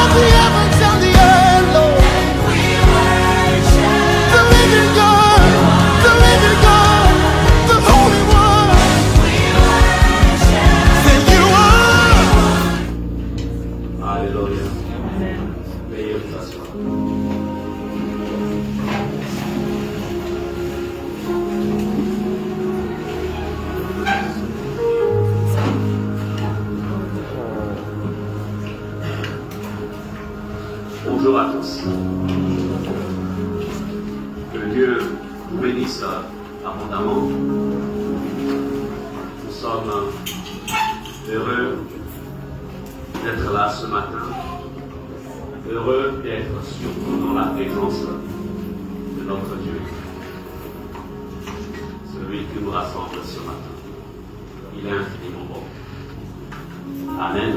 of the heavens and the earth, Lord. The living God, the Holy One. Say you are. Alléluia. Veuillez vous asseoir. Bonjour à tous. Que Dieu vous bénisse abondamment. Nous sommes heureux d'être là ce matin. Heureux d'être surtout dans la présence de notre Dieu. Celui qui nous rassemble ce matin. Il est infiniment bon. Amen.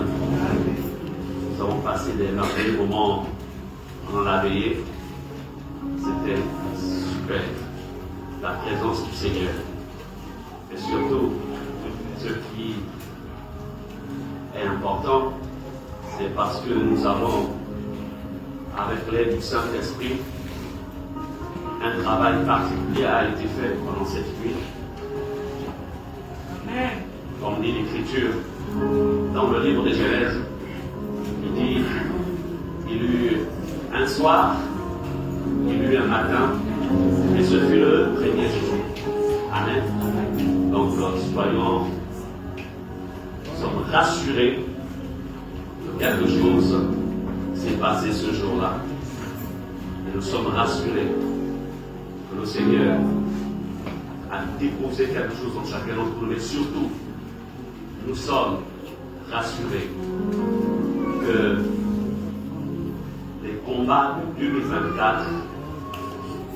Nous avons passé des merveilleux moments pendant la veillée. C'était super. La présence du Seigneur. Et surtout, ce qui est important, c'est parce que nous avons, avec l'aide du Saint-Esprit, un travail particulier a été fait pendant cette nuit. Comme dit l'Écriture dans le livre de Genèse, il dit il eut un soir, il eut un matin, et ce fut le premier jour. Amen. Donc, nous sommes rassurés que quelque chose s'est passé ce jour-là. Et nous sommes rassurés que le Seigneur a déposé quelque chose en chacun d'entre nous, mais surtout, nous sommes rassurés que les combats de 2024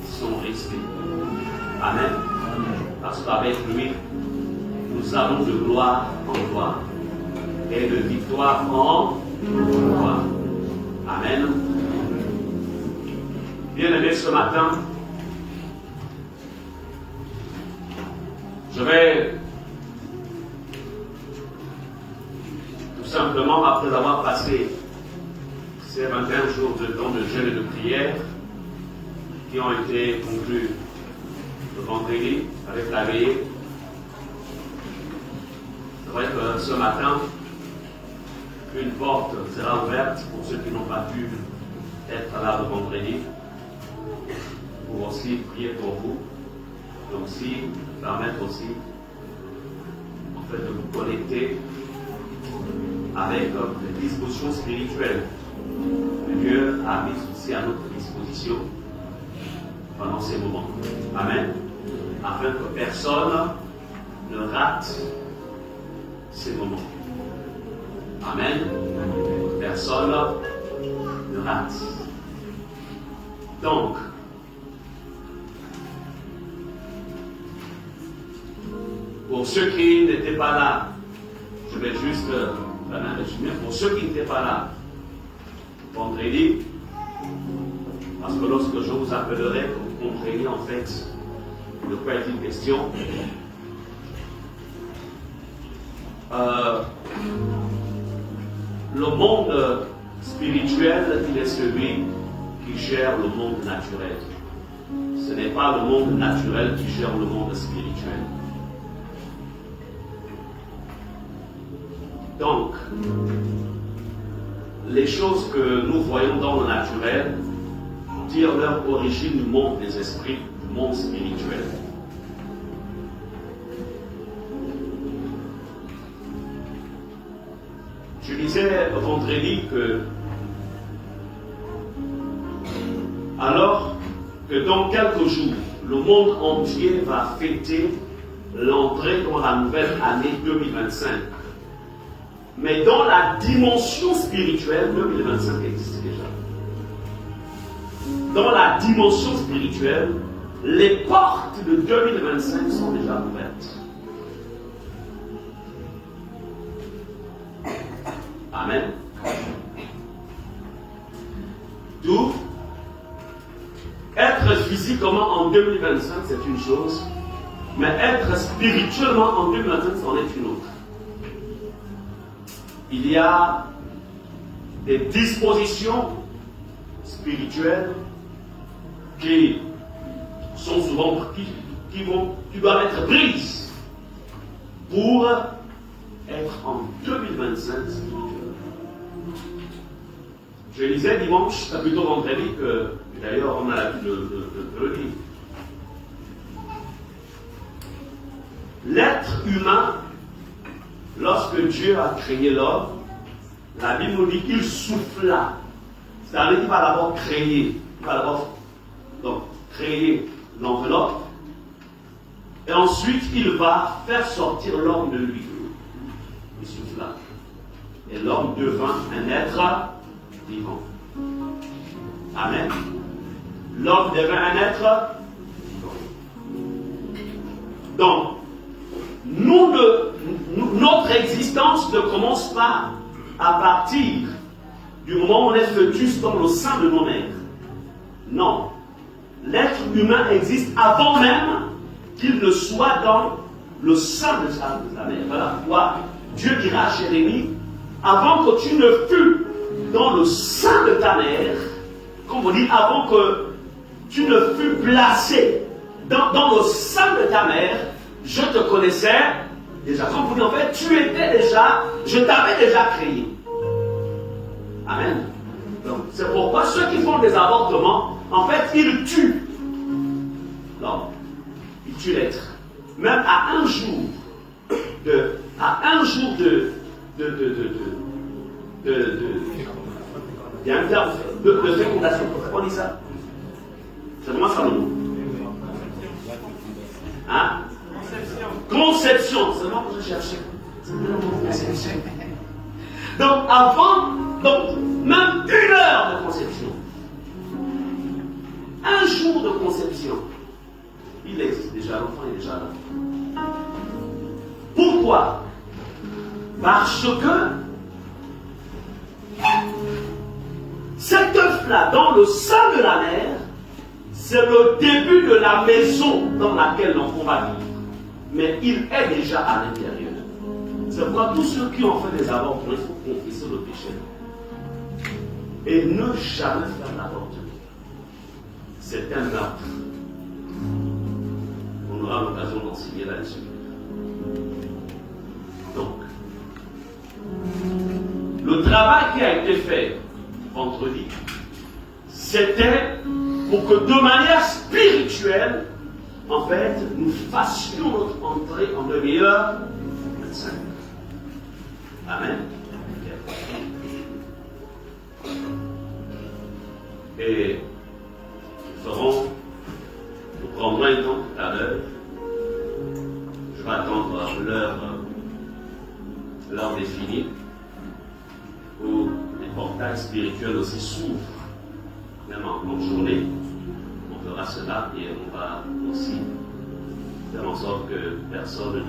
sont restés. Amen. Parce qu'avec lui, nous allons de gloire en gloire et de victoire en victoire. Amen. Bien-aimés, ce matin, je vais tout simplement, après avoir passé ces 21 jours de temps de jeûne et de prière qui ont été conclus le vendredi avec la veillée, c'est vrai que ce matin, une porte sera ouverte pour ceux qui n'ont pas pu être là le vendredi, pour aussi prier pour vous, et aussi permettre aussi en fait de vous connecter avec les dispositions spirituelles que Dieu a mises aussi à notre disposition pendant ces moments. Amen. Afin que personne ne rate ces moments. Amen. Personne ne rate. Donc, pour ceux qui n'étaient pas là, je vais juste faire un résumé. Pour ceux qui n'étaient pas là vendredi, parce que lorsque je vous appellerai, vous compreniez en fait de quoi est une question. Le monde spirituel, il est celui qui gère le monde naturel. Ce n'est pas le monde naturel qui gère le monde spirituel. Donc, les choses que nous voyons dans le naturel tirent leur origine du monde des esprits, du monde spirituel. Je disais vendredi que alors que dans quelques jours, le monde entier va fêter l'entrée dans la nouvelle année 2025. Mais dans la dimension spirituelle, 2025 existe déjà. Dans la dimension spirituelle, les portes de 2025 sont déjà ouvertes. Amen. D'où être physiquement en 2025, c'est une chose, mais être spirituellement en 2025, c'en est une autre. Il y a des dispositions spirituelles qui sont souvent qui doivent être prises pour être en 2025 spirituel. Je lisais dimanche, plutôt vendredi, que d'ailleurs on a l'habitude de le lire. L'être humain, lorsque Dieu a créé l'homme, la Bible nous dit qu'il souffla. C'est-à-dire qu'il va d'abord créer, il va d'abord créer l'enveloppe, et ensuite il va faire sortir l'homme de lui. Il souffla. Et l'homme devint un être vivant. Amen. L'homme devint un être vivant. Donc, notre existence ne commence pas à partir du moment où on est fœtus dans le sein de nos mères. Non. L'être humain existe avant même qu'il ne soit dans le sein de sa mère. Voilà pourquoi Dieu dira à Jérémie, avant que tu ne fus dans le sein de ta mère, comme on dit, avant que tu ne fus placé dans le sein de ta mère, je te connaissais déjà. Comme vous dites, en fait, tu étais déjà, je t'avais déjà créé. Amen. Donc, c'est pourquoi ceux qui font des avortements, en fait, ils tuent l'homme. Ils tuent l'être. Même à un jour de fécondation. On dit ça. C'est vraiment ça le mot. Hein? Conception. C'est le mot que je cherchais. Conception. Donc, même 1 heure de conception. Un jour de conception. Il existe déjà, l'enfant est déjà là. Pourquoi? Parce que cet œuf-là, dans le sein de la mère, c'est le début de la maison dans laquelle l'enfant va vivre. Mais il est déjà à l'intérieur. C'est pourquoi tous ceux qui ont fait des avortements, il faut confesser le péché. Et ne jamais faire l'avortement. C'est un meurtre. On aura l'occasion d'enseigner là-dessus. Donc, le travail qui a été fait vendredi, c'était pour que de manière spirituelle, en fait, nous fassions notre entrée en le meilleur 25. Amen. Et nous prendrons un temps tout à l'heure. Je vais attendre l'heure définie où les portails spirituels aussi s'ouvrent, même en longue journée. On fera cela et on va aussi faire en sorte que personne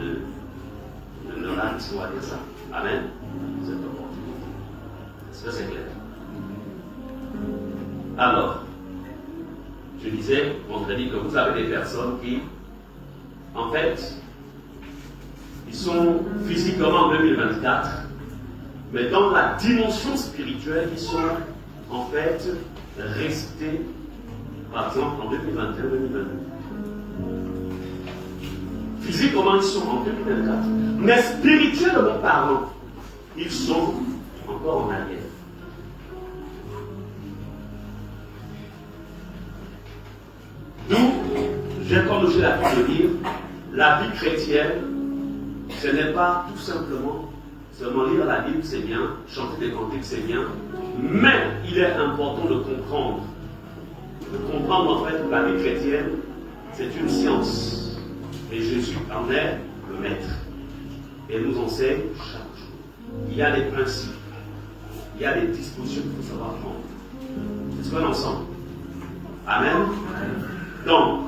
ne rate, on va dire ça. Amen. Cette opportunité. Est-ce que c'est clair? Alors, je disais vendredi que vous avez des personnes qui, en fait, ils sont physiquement en 2024, mais dans la dimension spirituelle, ils sont en fait restés, par exemple, en 2021-2022. Physiquement, ils sont en 2024, mais spirituellement parlant, ils sont encore en arrière. D'où, comme j'ai l'habitude de dire, la vie chrétienne, ce n'est pas tout simplement seulement lire la Bible, c'est bien, chanter des cantiques, c'est bien, mais il est important de comprendre en fait que la vie chrétienne, c'est une science, et Jésus en est le maître, et nous enseigne chaque jour. Il y a des principes, il y a des dispositions qu'il faut savoir prendre. Est-ce qu'on est ensemble? Amen. Donc,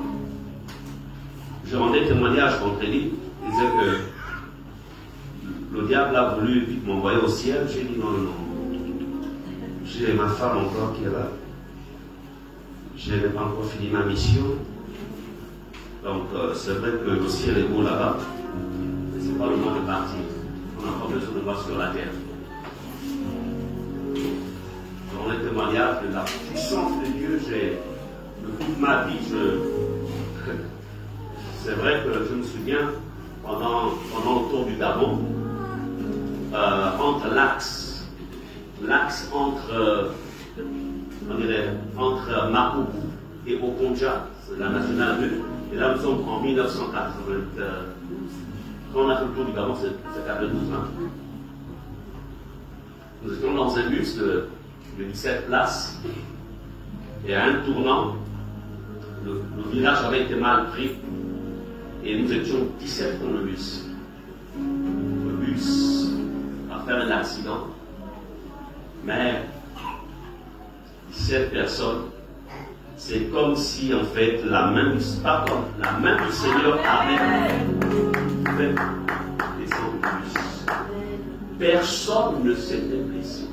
je rendais témoignage vendredi, il disait que le diable a voulu vite m'envoyer au ciel. J'ai dit non. J'ai ma femme encore qui est là. Je n'ai pas encore fini ma mission. Donc, c'est vrai que le ciel est beau là-bas, mais ce n'est pas le moment de partir. On n'a pas besoin de voir sur la terre. témoignage de la puissance de Dieu. Le toute ma vie, c'est vrai que je me souviens, pendant le tour du Gabon, entre l'axe entre Maputo et Okonja, c'est la nationale 2, et là nous sommes en 1980. Quand on a fait le tour du Gabon, c'est 92 ans. Nous étions dans un bus de 17 places, et à un tournant, le village avait été mal pris, et nous étions 17 dans le bus. Le bus a fait un accident, mais 17 personnes, c'est comme si en fait la main du Seigneur avait fait descendre le bus. Personne ne s'était blessé.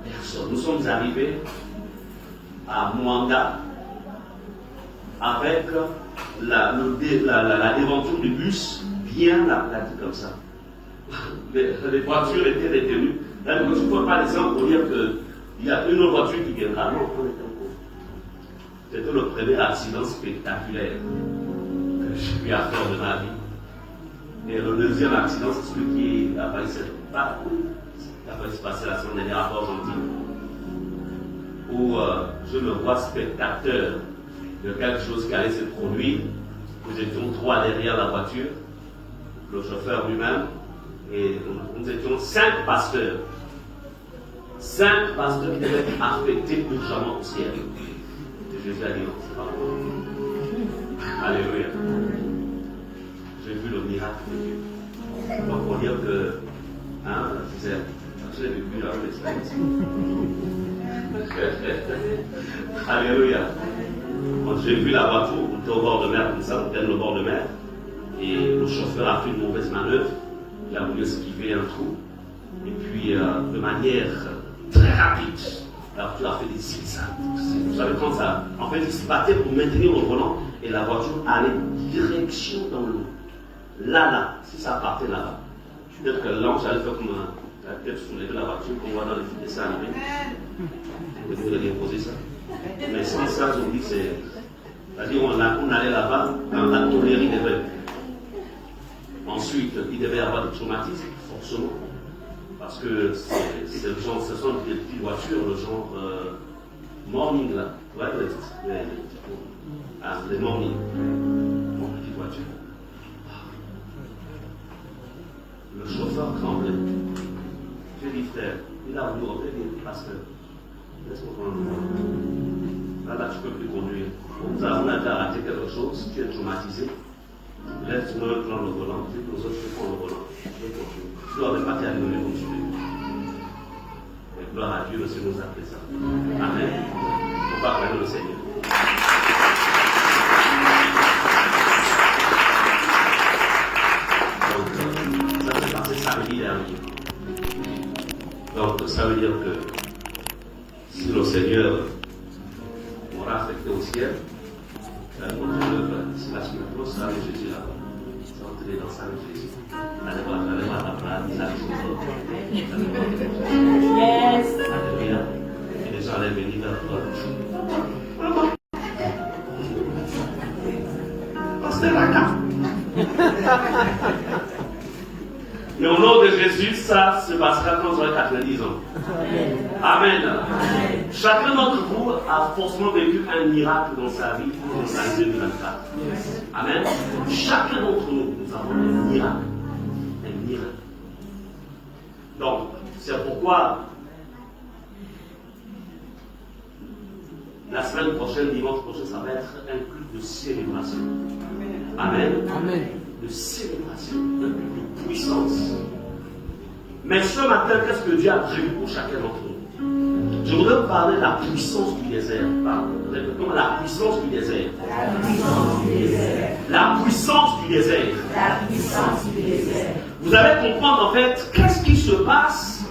Personne. Nous sommes arrivés à Mwanga avec la déventure du bus bien aplatie comme ça. Les voitures étaient détenues. Là, tu ne peux pas descendre pour dire qu'il y a une autre voiture qui viendra. Non, on était en cours. C'était le premier accident spectaculaire que j'ai pu faire de ma vie. Et le deuxième accident, c'est celui qui a failli se passer la semaine dernière à Argentine, où je me vois spectateur de quelque chose qui allait se produire. Nous étions 3 derrière la voiture, le chauffeur lui-même, et nous étions 5 pasteurs. 5 pasteurs qui devaient être affectés urgemment au ciel. Et Jésus a dit non, c'est pas moi. Alléluia. J'ai vu le miracle de Dieu. Donc pour dire que, je l'ai vécu là, l'expérience. Alléluia. J'ai vu la voiture, on était au bord de mer, comme ça, on était au bord de mer, et le chauffeur a fait une mauvaise manœuvre, il a voulu esquiver un trou, et puis de manière très rapide, la voiture a fait des zigzags. Vous savez quand ça, en fait il se battait pour maintenir le volant, et la voiture allait direction dans l'eau. Là, si ça partait là-bas, peut-être que l'ange allait faire comme la tête soulevée la voiture qu'on voit dans les dessins animés. Vous devez déposer ça. Mais sans ça, je vous dis, c'est-à-dire on allait là-bas, dans la tonnerre, il devait. Ensuite, il devait y avoir des traumatismes, forcément. Parce que c'est le genre, ce sont des petites voitures, le genre morning là. Ouais, les morning. Bon, petites voitures. Le chauffeur tremblait. J'ai dit, frère, il a voulu rentrer, il dit, pasteur, laisse-moi prendre le volant. Là, tu ne peux plus conduire. On a raté quelque chose, tu es traumatisé. Laisse-moi prendre le volant. Tu dis aux autres, je prends le volant. Je vais continuer. Tu dois même pas terminer comme tu veux. Et gloire à Dieu, le Seigneur nous a fait ça. Amen. On va acclamer le Seigneur. Samedi dernier. Donc ça veut dire que si le Seigneur m'aura affecté au ciel, si la semaine prochaine, ça va Jésus là-bas. Ça va entrer dans ça avec Jésus. Allez voir la place, Yes. Alléluia. Et les gens allaient venir vers toi. Pasteur Raka. Mais au nom de Jésus, ça se passera quand vous aurez 90 ans. Amen. Chacun d'entre vous a forcément vécu un miracle dans sa vie, dans sa vie de 24. Amen. Chacun d'entre nous, nous avons un miracle. Un miracle. Donc, c'est pourquoi la semaine prochaine, dimanche prochain, ça va être un culte de célébration. Amen. Amen. De célébration, de puissance. Mais ce matin, qu'est-ce que Dieu a prévu pour chacun d'entre nous? Je voudrais vous parler de la puissance du désert. Répétons, la puissance du désert. La puissance du désert. La puissance du désert. La puissance du désert. Vous allez comprendre en fait qu'est-ce qui se passe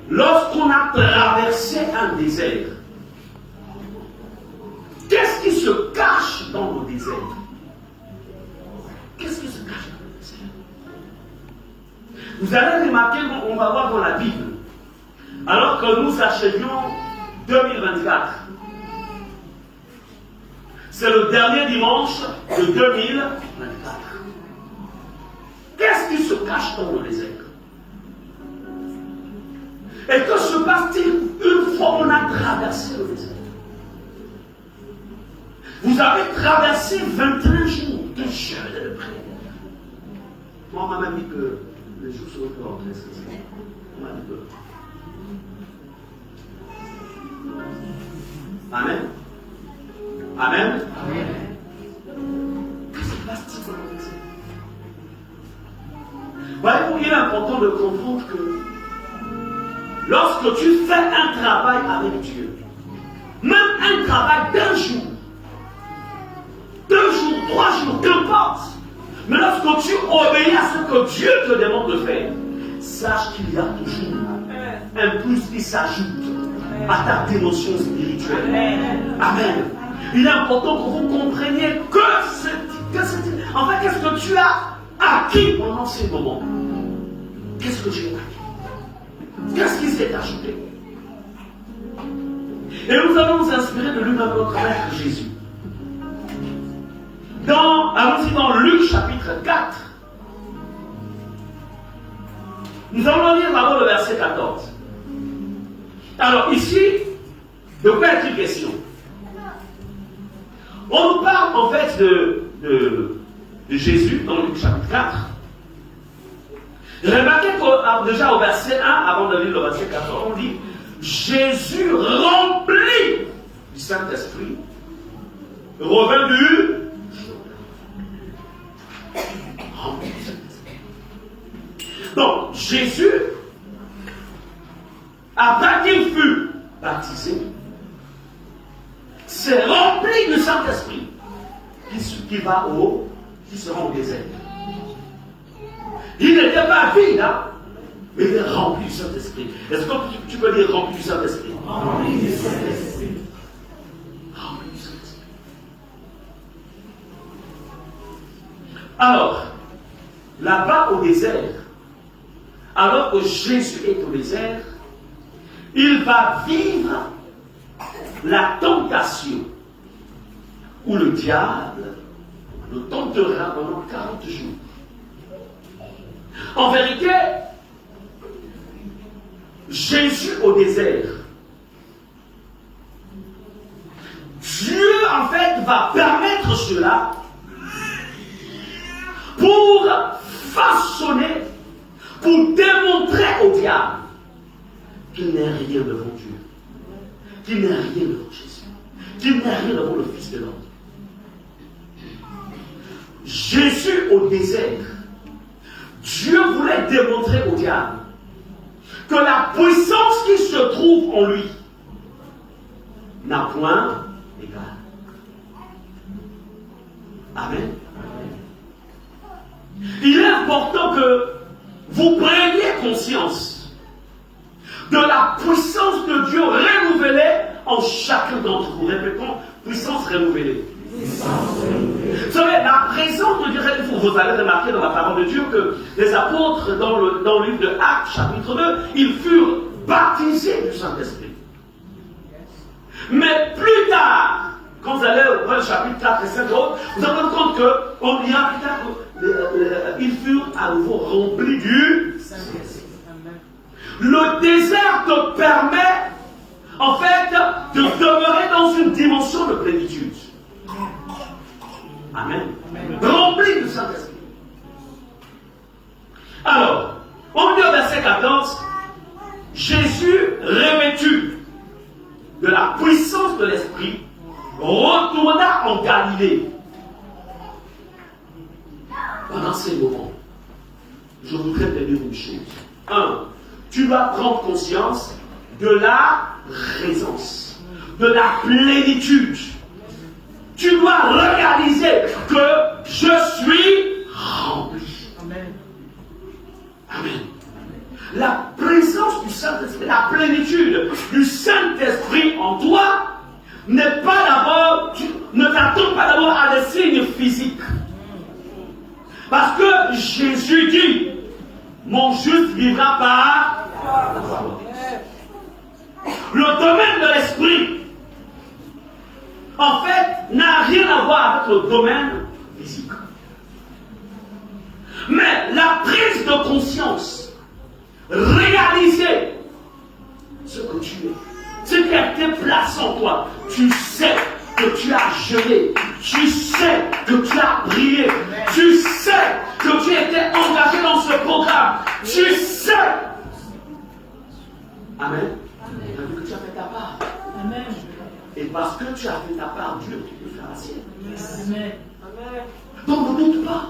lorsqu'on a traversé un désert. Qu'est-ce qui se cache dans le désert? Qu'est-ce qui se cache dans le désert? Vous allez remarquer, on va voir dans la Bible, alors que nous achevions 2024. C'est le dernier dimanche de 2024. Qu'est-ce qui se cache dans le désert? Et que se passe-t-il une fois qu'on a traversé le désert? Vous avez traversé 21 jours de jeûne et de prière. Moi, on m'a même dit que les jours seront plus rentrés. On m'a dit que. Amen. Amen. Amen. Que se passe-t-il dans le désert? Voyez-vous, il est important de comprendre que lorsque tu fais un travail avec Dieu, même un travail d'un jour, 2 jours, 3 jours, qu'importe, mais lorsque tu obéis à ce que Dieu te demande de faire, sache qu'il y a toujours un plus qui s'ajoute à ta dimension spirituelle. Amen. Il est important que vous compreniez en fait, qu'est-ce que tu as acquis pendant ces moments? Qu'est-ce que tu as acquis? Qu'est-ce qui s'est ajouté? Et nous allons nous inspirer de lui-même notre Maître Jésus. Allons-y dans Luc chapitre 4. Nous allons lire d'abord le verset 14. Alors ici, de quoi est-il question? On nous parle en fait de Jésus dans Luc chapitre 4. Remarquez que déjà au verset 1, avant de lire le verset 14, on dit Jésus rempli du Saint-Esprit revint du rempli du Saint-Esprit. Donc Jésus, après qu'il fut baptisé, s'est rempli du Saint-Esprit qui se rend au désert. Il n'était pas vide, hein, mais il est rempli du Saint-Esprit. Est-ce que tu peux dire rempli du Saint-Esprit? Rempli du Saint-Esprit. Rempli du Saint-Esprit. Alors, là-bas au désert, alors que Jésus est au désert, il va vivre la tentation où le diable le tentera pendant 40 jours. En vérité, Jésus au désert, Dieu en fait va permettre cela pour façonner, pour démontrer au diable qu'il n'est rien devant Dieu, qu'il n'est rien devant Jésus, qu'il n'est rien devant le Fils de l'homme. Jésus au désert, Dieu voulait démontrer au diable que la puissance qui se trouve en lui n'a point d'égal. Amen. Il est important que vous preniez conscience de la puissance de Dieu renouvelée en chacun d'entre vous. Répétons, puissance renouvelée. Vous savez, la présence de Dieu, vous allez remarquer dans la parole de Dieu que les apôtres, dans le livre de Actes, chapitre 2, ils furent baptisés du Saint-Esprit. Mais plus tard, quand vous allez au chapitre 4 et 5 autres, vous allez vous compte qu'on dira plus tard qu'ils furent à nouveau remplis du Saint-Esprit. Le désert te permet, en fait, de demeurer dans une dimension de plénitude. Amen. Rempli du Saint-Esprit. Alors, on dit au verset 14, Jésus, revêtu de la puissance de l'Esprit, retourna en Galilée. Pendant ces moments, je voudrais te dire une chose. 1. Tu dois prendre conscience de la présence, de la plénitude. Tu dois réaliser que je suis rempli. Amen. Amen. La présence du Saint-Esprit, la plénitude du Saint-Esprit en toi n'est pas d'abord, ne t'attends pas d'abord à des signes physiques. Parce que Jésus dit, mon juste vivra par la foi. le domaine de l'esprit, en fait, n'a rien à voir avec le domaine physique. Mais la prise de conscience, réaliser ce que tu es, ce qui a été placé en toi, tu sais que tu as jeûné, tu sais que tu as prié, tu sais que tu étais engagé dans ce programme, tu sais. Amen. Que tu as fait ta part. Amen. Et parce que tu as fait ta part, Dieu te fera la sienne. Amen. Donc ne doute pas.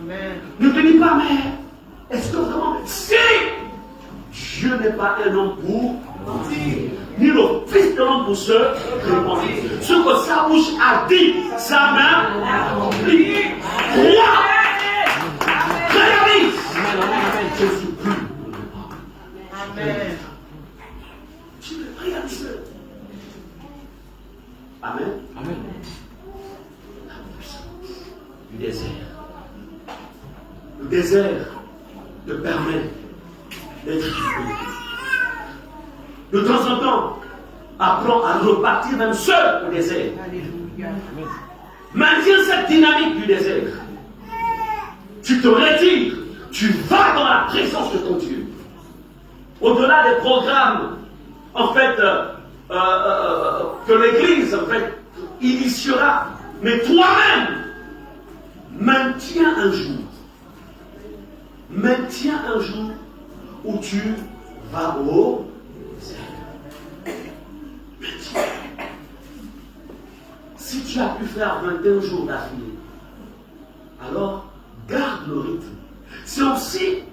Amen. Ne te dis pas, mais est-ce que vraiment, si Dieu n'est pas un homme pour mentir, ni le fils de l'homme pour se répandre. Ce que sa bouche a dit, sa main l'a accompli. Crois. Réalise. Je suis plus. Amen. Tu veux réaliser. Amen. Amen. La puissance du désert. Le désert te permet d'être disponible. De temps en temps, apprends à repartir même seul au désert. Alléluia. Maintiens cette dynamique du désert. Tu te retires, tu vas dans la présence de ton Dieu. Au-delà des programmes, en fait, que l'Église, en fait, initiera, mais toi-même, maintiens un jour où tu vas au désert. Maintiens. Si tu as pu faire 21 jours d'affilée, alors garde le rythme. C'est aussi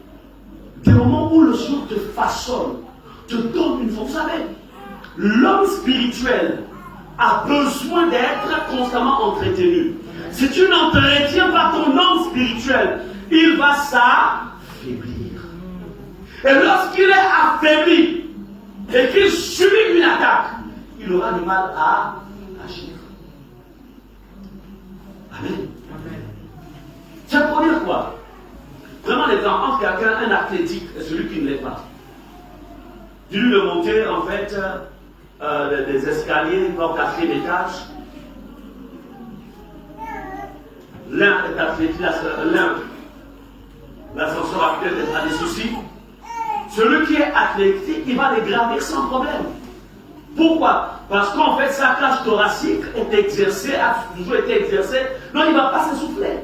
des moments où le Seigneur te façonne, te donne une force. Vous savez, l'homme spirituel a besoin d'être constamment entretenu. Si tu n'entretiens pas ton homme spirituel, il va s'affaiblir. Et lorsqu'il est affaibli et qu'il subit une attaque, il aura du mal à agir. Amen. Ça pour dire quoi? Vraiment, les gens, entre quelqu'un, un athlétique, et celui qui ne l'est pas. Dis-lui de monter, en fait, des escaliers, dans 4e étage. L'un est athlétique, l'ascenseur actuel a des soucis. Celui qui est athlétique, il va les gravir sans problème. Pourquoi? Parce qu'en fait, sa cage thoracique est exercée, a toujours été exercée, donc il ne va pas s'essouffler.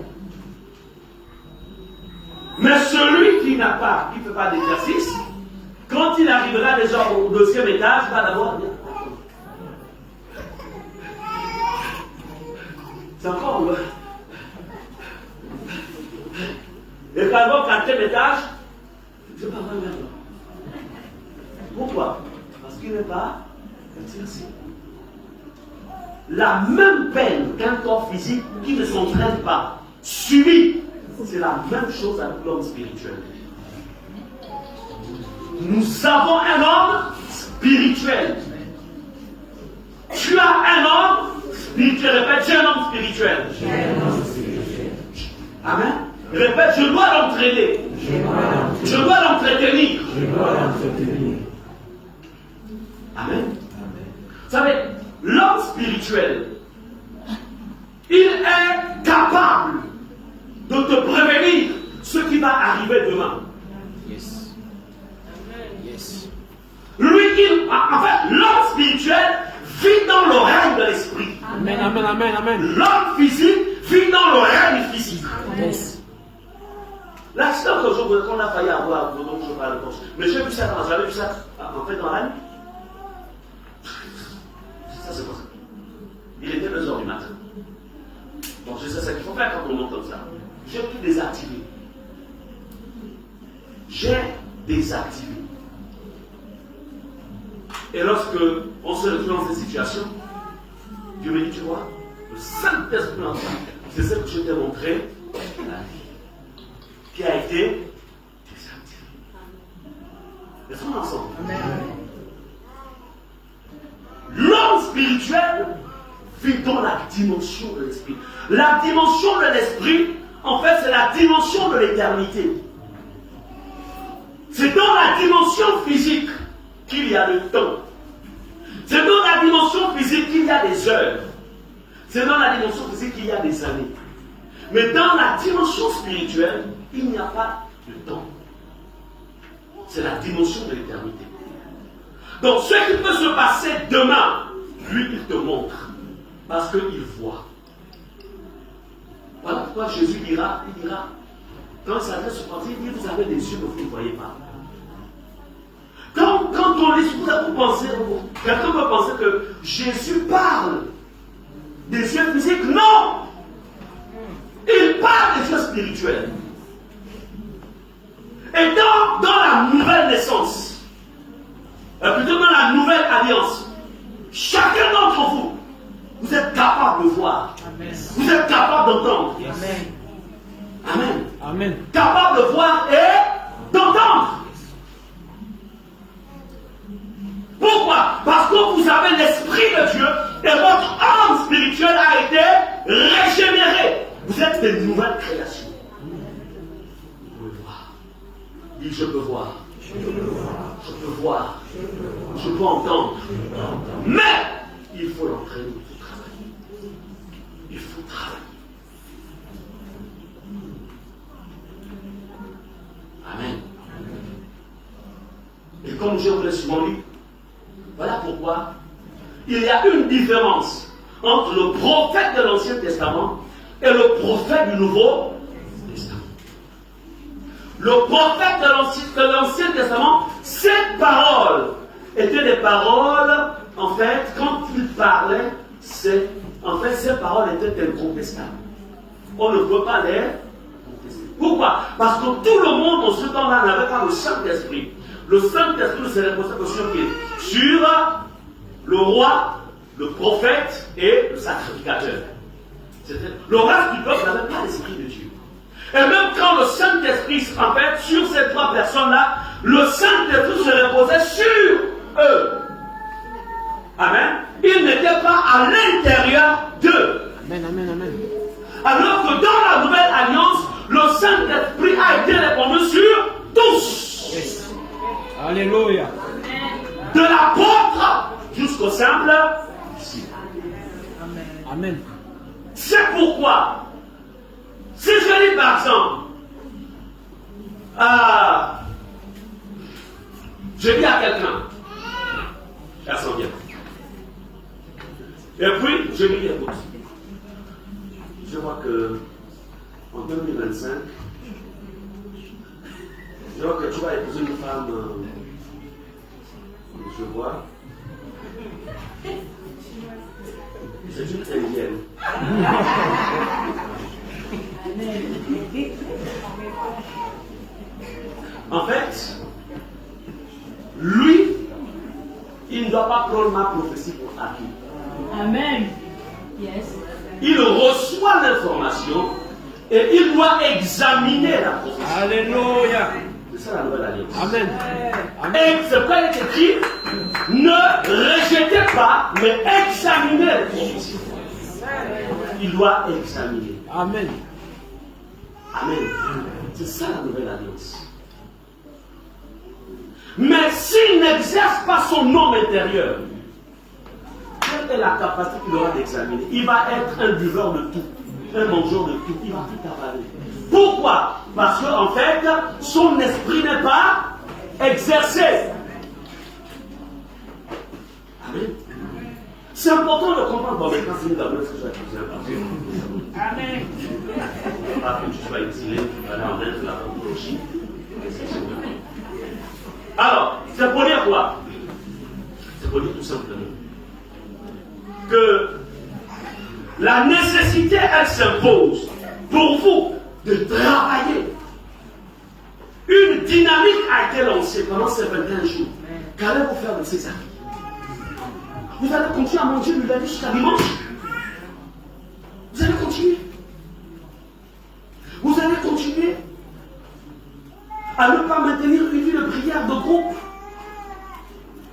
Mais celui qui n'a pas, qui ne fait pas d'exercice, quand il arrivera déjà au 2e étage, il va d'abord dire. C'est encore loin. Et quand il va au 4e étage, c'est pas vrai maintenant. Pourquoi? Parce qu'il n'est pas exercé. La même peine qu'un corps physique qui ne s'entraîne pas subit. C'est la même chose avec l'homme spirituel. Nous avons un homme spirituel. Tu as un homme spirituel. Répète, j'ai un homme spirituel. Amen. Répète, je dois l'entraîner. Je dois l'entretenir. Amen. Vous savez, l'homme spirituel, il est capable de te prévenir ce qui va arriver demain. Yes. Yes. Lui, en fait, l'homme spirituel vit dans le règne de l'esprit. Amen, amen, amen, amen. L'homme physique vit dans le règne physique. Yes. L'accident qu'on a failli avoir, dont je parle, mais j'ai vu ça, j'avais vu ça en fait dans la nuit. Ça, c'est quoi ça? Il était 2h du matin. Donc, je sais ce qu'il faut faire quand on monte comme ça. J'ai tout désactivé. J'ai désactivé. Et lorsque on se retrouve dans cette situation, Dieu me dit, tu vois, le Saint-Esprit en toi, c'est ce que je t'ai montré, la vie, qui a été désactivée. Laissons ensemble. L'homme spirituel vit dans la dimension de l'esprit. La dimension de l'esprit, en fait, c'est la dimension de l'éternité. C'est dans la dimension physique qu'il y a le temps. des heures. C'est dans la dimension physique qu'il y a des années. Mais dans la dimension spirituelle, il n'y a pas de temps. C'est la dimension de l'éternité. Donc ce qui peut se passer demain, lui, il te montre. Parce qu'il voit. Voilà pourquoi Jésus dira, quand il s'adresse au parti, il dit, vous avez des yeux que vous ne voyez pas. Quand on lit, quelqu'un peut penser que Jésus parle des yeux physiques. Non! Il parle des yeux spirituels. Et dans la nouvelle naissance, plutôt dans la nouvelle alliance, chacun d'entre vous, vous êtes capable de voir. Amen. Vous êtes capable d'entendre. Amen. Amen. Amen. Capable de voir et d'entendre. Pourquoi? Parce que vous avez l'Esprit de Dieu et votre âme spirituelle a été régénérée. Vous êtes des nouvelles créations. Vous pouvez voir. Dis, je peux voir. Je peux voir. Je peux entendre. Mais il faut l'entraîner, il faut travailler. Il faut travailler. Amen. Et comme je vous l'ai souvent dit, voilà pourquoi il y a une différence entre le prophète de l'Ancien Testament et le prophète du Nouveau Testament. Le prophète de l'Ancien Testament, ses paroles étaient des paroles, en fait, quand il parlait, ses paroles étaient incontestables. On ne peut pas les contester. Pourquoi? Parce que tout le monde en ce temps-là n'avait pas le Saint-Esprit. Le Saint-Esprit ne se reposait que sur qui? Sur le roi, le prophète et le sacrificateur. Le reste du peuple n'avait pas l'Esprit de Dieu. Et même quand le Saint-Esprit, en fait, sur ces trois personnes-là, le Saint-Esprit se reposait sur eux. Amen. Il n'était pas à l'intérieur d'eux. Amen, amen, amen. Alors que dans la nouvelle alliance, le Saint-Esprit a été répandu sur tous. Yes. Alléluia. De l'apôtre jusqu'au simple disciple. Amen. C'est pourquoi, si je dis par exemple, je dis à quelqu'un, personne vient. Et puis, je lui dis, écoute, je vois que en 2025, je vois que tu vas épouser une femme, je vois, c'est une indienne. En fait, lui, il ne doit pas prendre ma prophétie pour acquis. Amen. Yes. Il reçoit l'information et il doit examiner la prophétie. Alléluia. C'est ça la nouvelle alliance. Amen. Et c'est pourquoi il est écrit, ne rejetez pas, mais examinez les prophéties. Il doit examiner. Amen. Amen. C'est ça la nouvelle alliance. Mais s'il n'exerce pas son homme intérieur, quelle est la capacité qu'il aura d'examiner? Il va être un buveur de tout, un mangeur de tout, il va tout avaler. Pourquoi? Parce qu'en fait, son esprit n'est pas exercé. Amen. C'est important de comprendre. Bon, maintenant, c'est une dame que je vais poser un Amen. pas que tu sois exilé, tu vas aller en Inde, la pathologie. Alors, c'est pour dire quoi? C'est pour dire tout simplement que la nécessité, elle s'impose pour vous de travailler. Une dynamique a été lancée pendant ces 21 jours. Qu'allez-vous faire de ces actes? Vous allez continuer à manger du lundi jusqu'à dimanche? Vous allez continuer. Vous allez continuer à ne pas maintenir une vie de prière de groupe.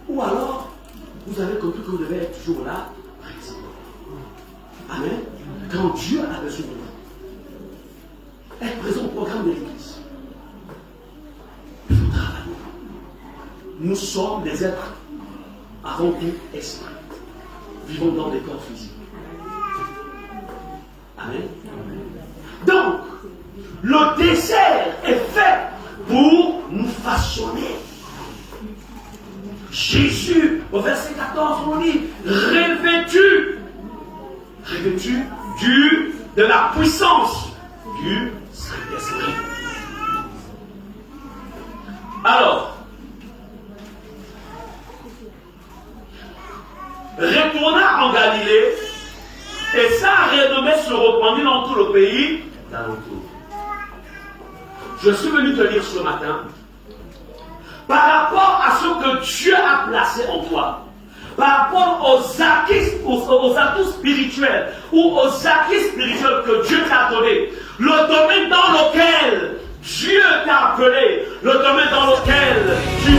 Ou alors, vous avez compris que vous devez être toujours là, présent. Amen. Quand Dieu a besoin de vous. Être présent au programme de l'Église. Il faut travailler. Nous sommes des êtres avant tout esprit. vivons dans des corps physiques. Amen. Donc, le désert est fait pour nous façonner. Jésus, au verset 14, on dit, revêtu de la puissance du Saint-Esprit. Alors, retourna en Galilée, et sa renommée se répandit dans tout le pays d'alentour. Je suis venu te dire ce matin, par rapport à ce que Dieu a placé en toi, par rapport aux atouts spirituels ou aux acquis spirituels que Dieu t'a donné, le domaine dans lequel Dieu t'a appelé, le domaine dans lequel tu